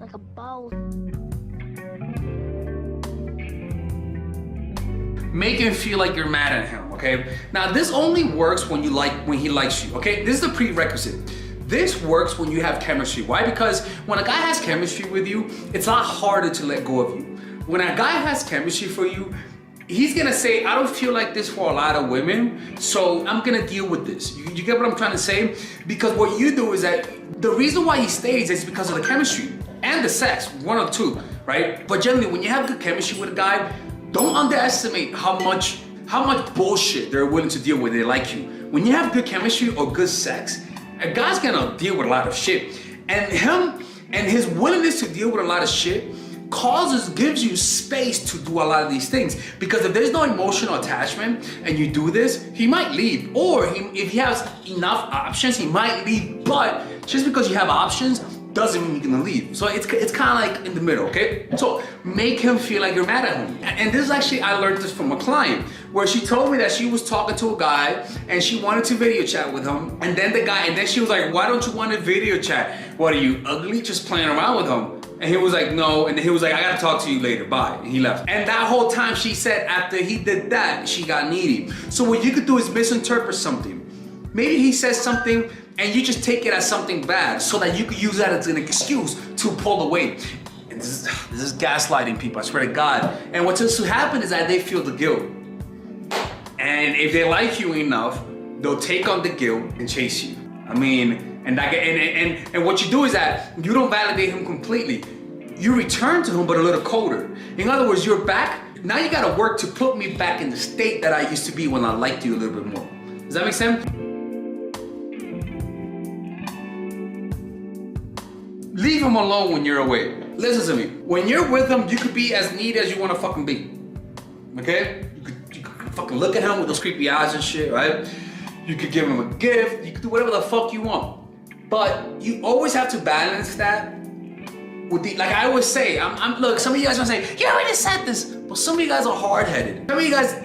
like a boss. Make him feel like you're mad at him, okay? Now this only works when he likes you, okay? This is the prerequisite. This works when you have chemistry. Why? Because when a guy has chemistry with you, it's a lot harder to let go of you. When a guy has chemistry for you, he's gonna say, I don't feel like this for a lot of women, so I'm gonna deal with this. You get what I'm trying to say? Because what you do is that the reason why he stays is because of the chemistry and the sex, one of the two, right? But generally, when you have good chemistry with a guy, don't underestimate how much bullshit they're willing to deal with. They like you. When you have good chemistry or good sex, a guy's gonna deal with a lot of shit. And his willingness to deal with a lot of shit gives you space to do a lot of these things. Because if there's no emotional attachment and you do this, he might leave. Or if he has enough options, he might leave. But just because you have options doesn't mean you're gonna leave. So it's kind of like in the middle, okay? So make him feel like you're mad at him. And this is actually, I learned this from a client where she told me that she was talking to a guy and she wanted to video chat with him. And then she was like, why don't you want to video chat? What, are you ugly? Just playing around with him? And he was like, no. And he was like, I gotta talk to you later, bye. And he left. And that whole time she said after he did that, she got needy. So what you could do is misinterpret something. Maybe he says something and you just take it as something bad so that you could use that as an excuse to pull away. And this is gaslighting people, I swear to God. And what tends to happen is that they feel the guilt. And if they like you enough, they'll take on the guilt and chase you. I mean, and what you do is that you don't validate him completely. You return to him, but a little colder. In other words, you're back. Now you gotta work to put me back in the state that I used to be when I liked you a little bit more. Does that make sense? Leave him alone when you're away. Listen to me. When you're with him, you could be as needy as you want to fucking be. Okay? You could fucking look at him with those creepy eyes and shit, right? You could give him a gift. You could do whatever the fuck you want. But you always have to balance that with the, like I always say, look, some of you guys are saying, you already said this, but some of you guys are hard-headed. Some of you guys,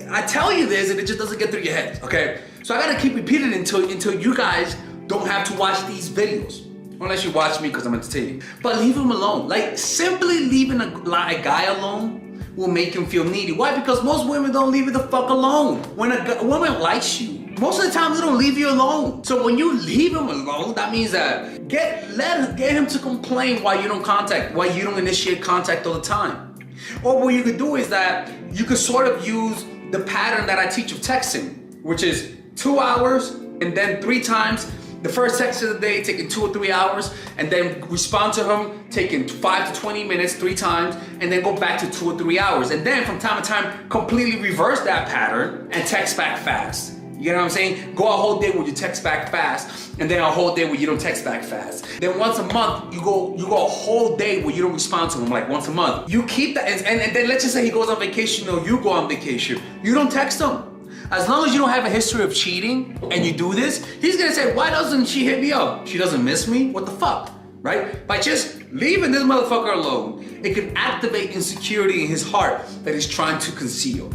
I tell you this and it just doesn't get through your head, okay? So I gotta keep repeating it until you guys don't have to watch these videos. Unless you watch me because I'm entertaining. But leave him alone. Like, simply leaving a guy alone will make him feel needy. Why? Because most women don't leave you the fuck alone. When a woman likes you, most of the time they don't leave you alone. So when you leave him alone, that means that get him to complain why you don't initiate contact all the time. Or what you could do is that you could sort of use the pattern that I teach of texting, which is 2 hours and then 3 times. The first text of the day, taking 2 or 3 hours, and then respond to him, taking 5 to 20 minutes, 3 times, and then go back to 2 or 3 hours. And then from time to time, completely reverse that pattern and text back fast. You know what I'm saying? Go a whole day where you text back fast, and then a whole day where you don't text back fast. Then once a month, you go a whole day where you don't respond to him, like once a month. You keep that, and then let's just say he goes on vacation or you go on vacation. You don't text him. As long as you don't have a history of cheating and you do this, he's gonna say, why doesn't she hit me up? She doesn't miss me? What the fuck, right? By just leaving this motherfucker alone, it can activate insecurity in his heart that he's trying to conceal.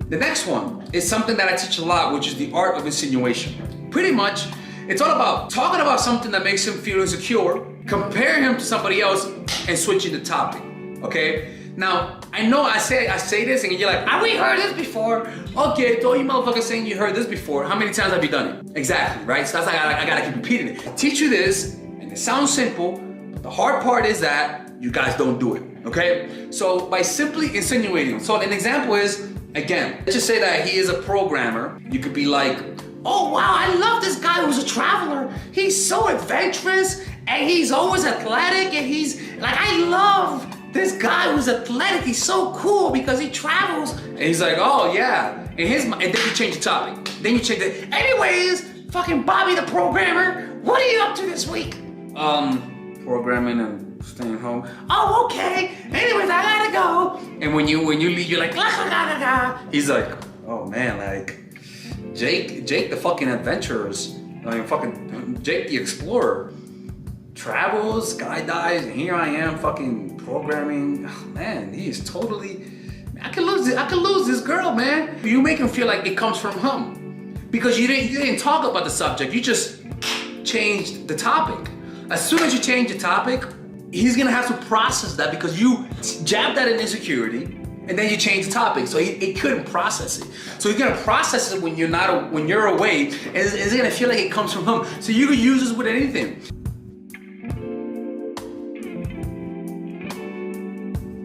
The next one is something that I teach a lot, which is the art of insinuation. Pretty much, it's all about talking about something that makes him feel insecure, comparing him to somebody else, and switching the topic, okay? Now, I know I say this and you're like, have we heard this before? Okay, all you motherfuckers saying you heard this before, how many times have you done it? Exactly, right? So that's why I gotta keep repeating it. Teach you this, and it sounds simple, but the hard part is that you guys don't do it, okay? So by simply insinuating, so an example is, again, let's just say that he is a programmer. You could be like, oh wow, I love this guy who's a traveler. He's so adventurous, and he's always athletic, and he's, like, I love this guy who's athletic. He's so cool because he travels. And he's like, oh yeah. And then you change the topic. Then you change it. Anyways, fucking Bobby the programmer, what are you up to this week? Programming and staying home. Oh, okay. Anyways, I gotta go. And when you leave, you're like, he's like, oh man, like, Jake the fucking adventurers. I mean, fucking Jake the explorer. Travels, skydives, and here I am fucking programming. Oh, man, he is totally, I could lose this girl, man. You make him feel like it comes from him. Because you didn't talk about the subject, you just change the topic. As soon as you change the topic, he's gonna have to process that because you jabbed at an insecurity and then you change the topic. So he couldn't process it. So he's gonna process it when you're away, and it's gonna feel like it comes from him. So you can use this with anything.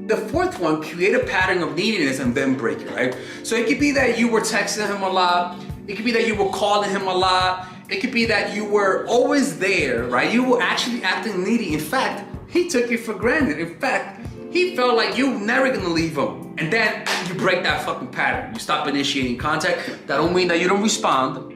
The fourth one, create a pattern of neediness and then break it, right? So it could be that you were texting him a lot. It could be that you were calling him a lot. It could be that you were always there, right? You were actually acting needy. In fact, he took you for granted. In fact, he felt like you were never gonna leave him. And then you break that fucking pattern. You stop initiating contact. That don't mean that you don't respond.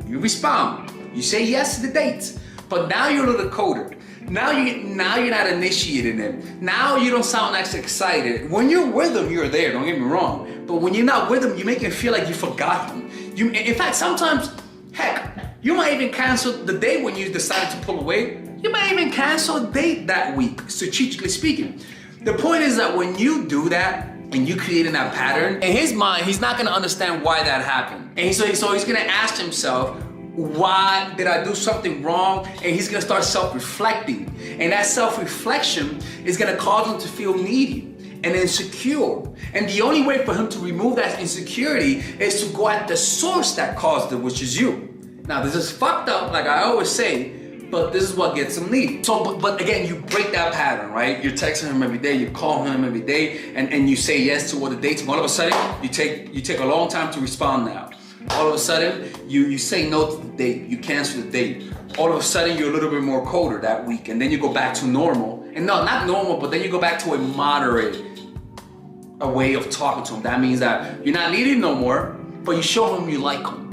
You respond. You say yes to the dates. But now you're a little colder. Now you're not initiating it. Now you don't sound as excited. When you're with him, you're there, don't get me wrong. But when you're not with him, you make him feel like you forgot him. In fact, sometimes, heck, you might even cancel the day when you decide to pull away. You might even cancel a date that week, strategically speaking. The point is that when you do that, and you creating that pattern, in his mind, he's not gonna understand why that happened. And so he's gonna ask himself, why did I do something wrong? And he's gonna start self-reflecting. And that self-reflection is gonna cause him to feel needy and insecure. And the only way for him to remove that insecurity is to go at the source that caused it, which is you. Now, this is fucked up, like I always say, but this is what gets him needy. So, but again, you break that pattern, right? You're texting him every day, you call him every day, and you say yes to all the dates. And all of a sudden, you take a long time to respond now. All of a sudden, you say no to the date, you cancel the date. All of a sudden, you're a little bit more colder that week, and then you go back to normal. And no, not normal, but then you go back to a moderate way of talking to him. That means that you're not needing no more, but you show him you like him.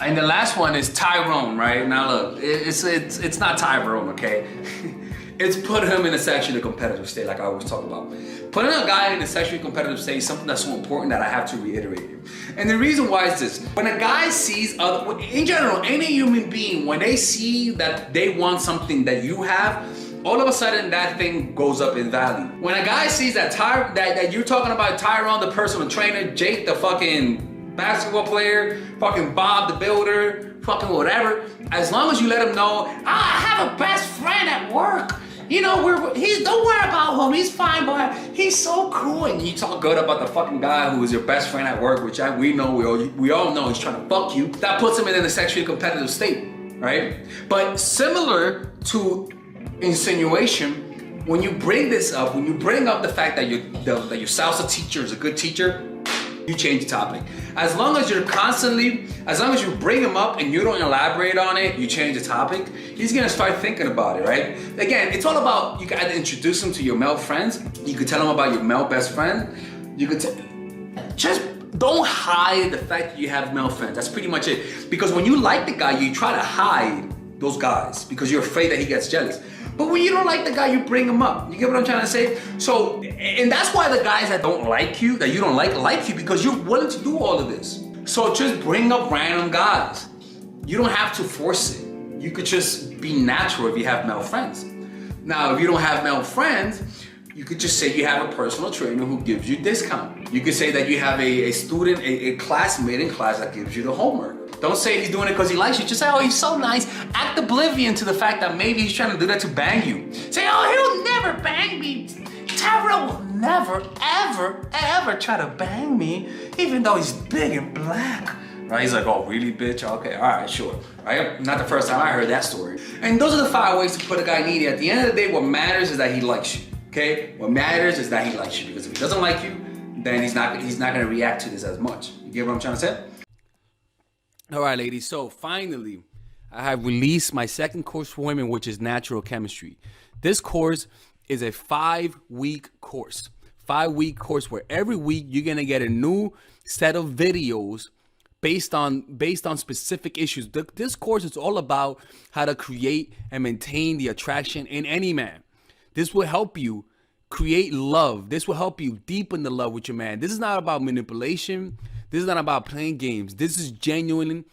And the last one is Tyrone, right? Now look, it's not Tyrone, okay? It's put him in a sexually competitive state, like I always talk about. Putting a guy in a sexually competitive state is something that's so important that I have to reiterate it. And the reason why is this: when a guy sees in general, any human being, when they see that they want something that you have, all of a sudden that thing goes up in value. When a guy sees that you're talking about Tyrone, the personal trainer, Jake, the fucking basketball player, fucking Bob the builder, fucking whatever, as long as you let him know, I have a best friend at work. You know, don't worry about him, he's fine, but he's so cool. And you talk good about the fucking guy who is your best friend at work, which we all know he's trying to fuck you. That puts him in a sexually competitive state, right? But similar to insinuation, when you bring this up, when you bring up the fact that your salsa teacher is a good teacher, you change the topic. As long as you bring him up and you don't elaborate on it, you change the topic, he's gonna start thinking about it, right? Again, it's all about, you can either introduce him to your male friends, you could tell him about your male best friend, you could just don't hide the fact that you have male friends. That's pretty much it. Because when you like the guy, you try to hide those guys because you're afraid that he gets jealous. But when you don't like the guy, you bring him up. You get what I'm trying to say? So, and that's why the guys that don't like you, that you don't like you, because you're willing to do all of this. So just bring up random guys. You don't have to force it. You could just be natural if you have male friends. Now, if you don't have male friends, you could just say you have a personal trainer who gives you discount. You could say that you have a student, a classmate in class that gives you the homework. Don't say he's doing it because he likes you. Just say, oh, he's so nice. Act oblivion to the fact that maybe he's trying to do that to bang you. Say, oh, he'll never bang me. Tyrell will never, ever, ever try to bang me, even though he's big and black. Right? He's like, oh, really, bitch? Okay, all right, sure. Right? Not the first time I heard that story. And those are the 5 ways to put a guy needy. At the end of the day, what matters is that he likes you. Okay? What matters is that he likes you. Because if he doesn't like you, then he's not gonna react to this as much. You get what I'm trying to say? All right, ladies. So finally, I have released my second course for women, which is natural chemistry. This course is a 5-week course. 5-week course where every week you're gonna get a new set of videos based on specific issues. This course is all about how to create and maintain the attraction in any man. This will help you create love. This will help you deepen the love with your man. This is not about manipulation. This is not about playing games. This is genuine,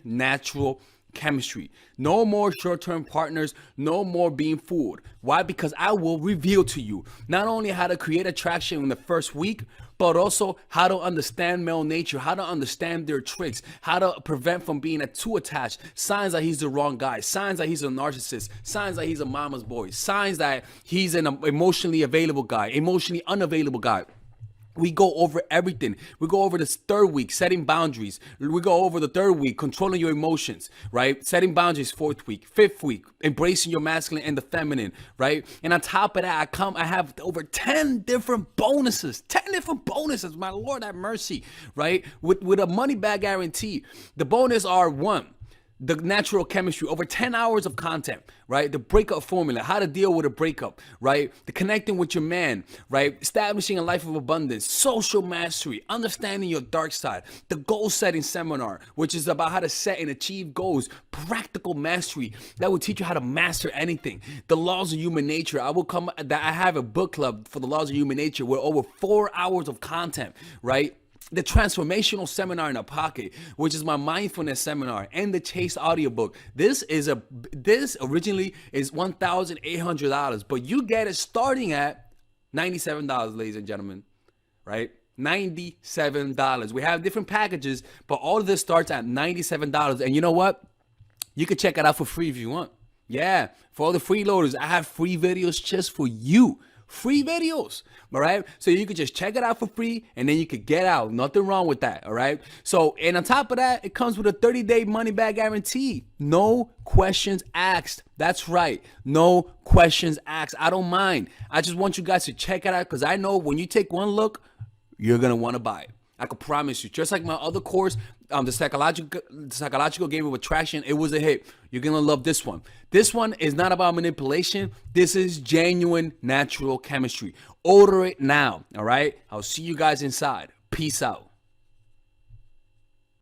natural chemistry. No more short-term partners, no more being fooled. Why? Because I will reveal to you not only how to create attraction in the first week, but also how to understand male nature, how to understand their tricks, how to prevent from being too attached, signs that he's the wrong guy, signs that he's a narcissist, signs that he's a mama's boy, signs that he's an emotionally available guy, emotionally unavailable guy. We go over everything. We go over this third week, setting boundaries. We go over the third week, controlling your emotions, right? Setting boundaries, fourth week, fifth week, embracing your masculine and the feminine, right? And on top of that, I have over 10 different bonuses, 10 different bonuses. My Lord, have mercy, right? With a money back guarantee. The bonus are one, the natural chemistry, over 10 hours of content, right? The breakup formula, how to deal with a breakup, right? The connecting with your man, right? Establishing a life of abundance, social mastery, understanding your dark side, the goal setting seminar, which is about how to set and achieve goals, practical mastery that will teach you how to master anything, the laws of human nature. I have a book club for the laws of human nature with over 4 hours of content, right? The transformational seminar in a pocket, which is my mindfulness seminar, and the Chase audiobook. This originally is $1,800, but you get it starting at $97, ladies and gentlemen, right? $97. We have different packages, but all of this starts at $97. And you know what? You can check it out for free if you want. Yeah, for all the freeloaders, I have free videos just for you. Free videos, all right? So you could just check it out for free, and then you could get out. Nothing wrong with that, all right? So, and on top of that, it comes with a 30-day money-back guarantee. No questions asked. That's right. No questions asked. I don't mind. I just want you guys to check it out, because I know when you take one look, you're going to want to buy it. I can promise you. Just like my other course, the psychological game of attraction, it was a hit. You're going to love this one. This one is not about manipulation. This is genuine natural chemistry. Order it now, all right? I'll see you guys inside. Peace out.